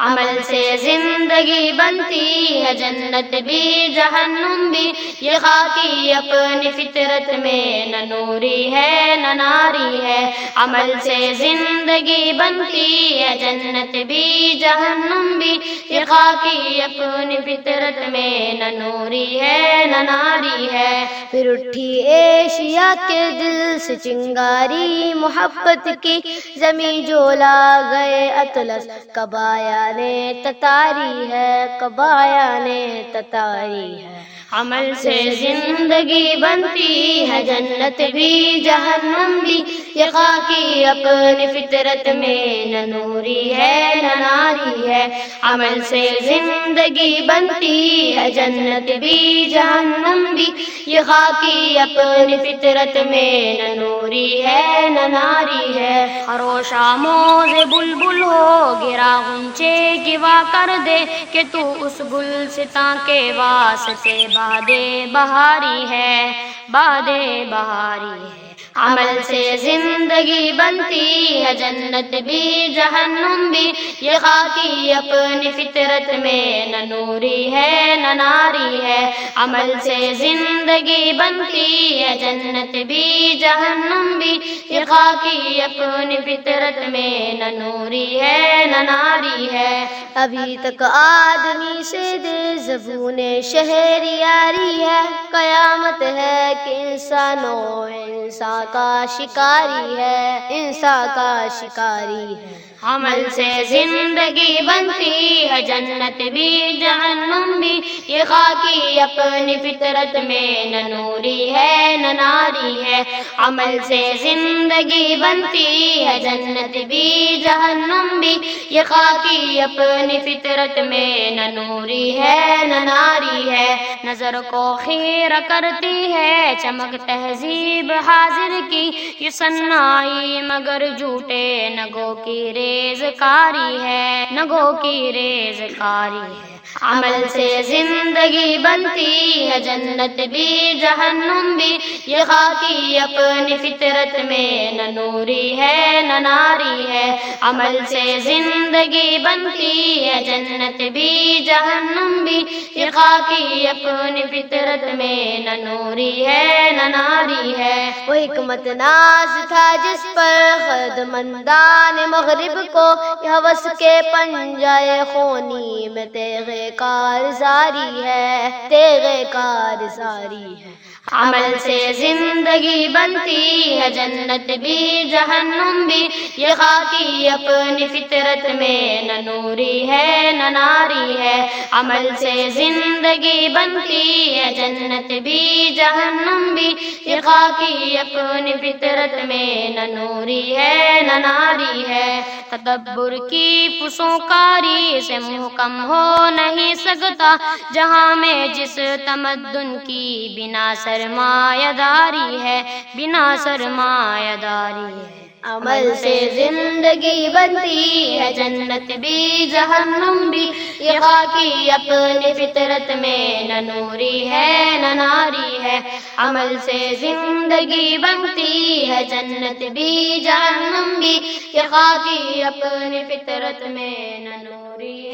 عمل سے زندگی بنتی ہے جنت بھی جہنم بھی، یہ خاکی اپنی فطرت میں نہ نوری ہے نہ ناری ہے۔ عمل سے زندگی بنتی ہے جنت بھی جہنم بھی، یہ خاکی اپنی فطرت میں نہ نوری ہے نہ ناری ہے۔ پھر اٹھی ایشیا کے دل سے چنگاری محبت کی، زمیں جولا گئے اطلس کبایا نے تتاری ہے، کبایا نے تتاری ہے۔ عمل سے زندگی بنتی ہے جنت بھی جہنم بھی، یہ خاکی اپنی فطرت میں نہ نوری ہے نہ ناری ہے۔ عمل سے زندگی بنتی ہے جنت بھی جہنم بھی، یہ خاکی اپنی فطرت میں نہ نوری ہے نہ ناری ہے۔ خروش آموز بلبل ہو گرا غنچے کی وا کر دے، کہ تو اس گلستاں کے واسطے باد بہاری ہے، باد بہاری ہے۔ عمل سے زندگی بنتی ہے جنت بھی جہنم بھی، یہ خاکی اپنی فطرت میں نہ نوری ہے نہ ناری ہے۔ عمل سے زندگی بنتی ہے جنت بھی جہنم بھی، یہ خاکی اپنی فطرت میں نہ نوری ہے نہ ناری ہے۔ ابھی تک آدمی سے دے زبون شہر یاری ہے، قیامت ہے کہ انسانوں انسان کا شکاری ہے، انسان کا شکاری ہے۔ عمل سے زندگی بنتی ہے جنت بھی جہنم بھی، یہ خاکی اپنی فطرت میں نہ نوری ہے نہ ناری ہے۔ عمل سے زندگی بنتی ہے جنت بھی جہنم بھی، یہ خاکی اپنی فطرت میں نہ نوری ہے نہ ناری ہے۔ نظر کو خیرہ کرتی ہے چمک تہذیب حاضر کی، یہ صنائی مگر جھوٹے نگوں کی ریز کاری ہے، نگوں کی ریز کاری ہے۔ عمل سے زندگی بنتی ہے جنت بھی جہنم بھی، یہ خاکی اپنی فطرت میں نہ نوری ہے نہ ناری ہے۔ عمل سے زندگی بنتی ہے جنت بھی جہنم بھی، یہ خاکی اپنی فطرت میں نہ نوری ہے نہ ناری ہے۔ وہ حکمت ناز تھا جس پر خردمندان مغرب کو، ہوس کے پنجہ خونی میں تیغ کارزاری ہے، تیغ کارزاری ہے۔ عمل سے زندگی بنتی ہے جنت بھی جہنم بھی، یہ خاکی اپنی فطرت میں نہ نوری ہے نہ ناری ہے۔ عمل سے زندگی بنتی ہے جنت بھی جہنم بھی، یہ خاکی اپنی فطرت میں نہ نوری ہے نہ ناری ہے۔ تدبر کی فسونکاری سے محکم ہو نہیں سکتا جہاں میں جس تمدن کی بنا سرمایہ داری ہے، بنا سرمایہ داری ہے۔ عمل سے زندگی بنتی ہے جنت بھی جہنم بھی، یہ خاکی اپنی فطرت میں نہ نوری ہے نہ ناری ہے۔ عمل سے زندگی بنتی ہے جنت بھی جہنم بھی، یہ خاکی اپنی فطرت میں نہ نوری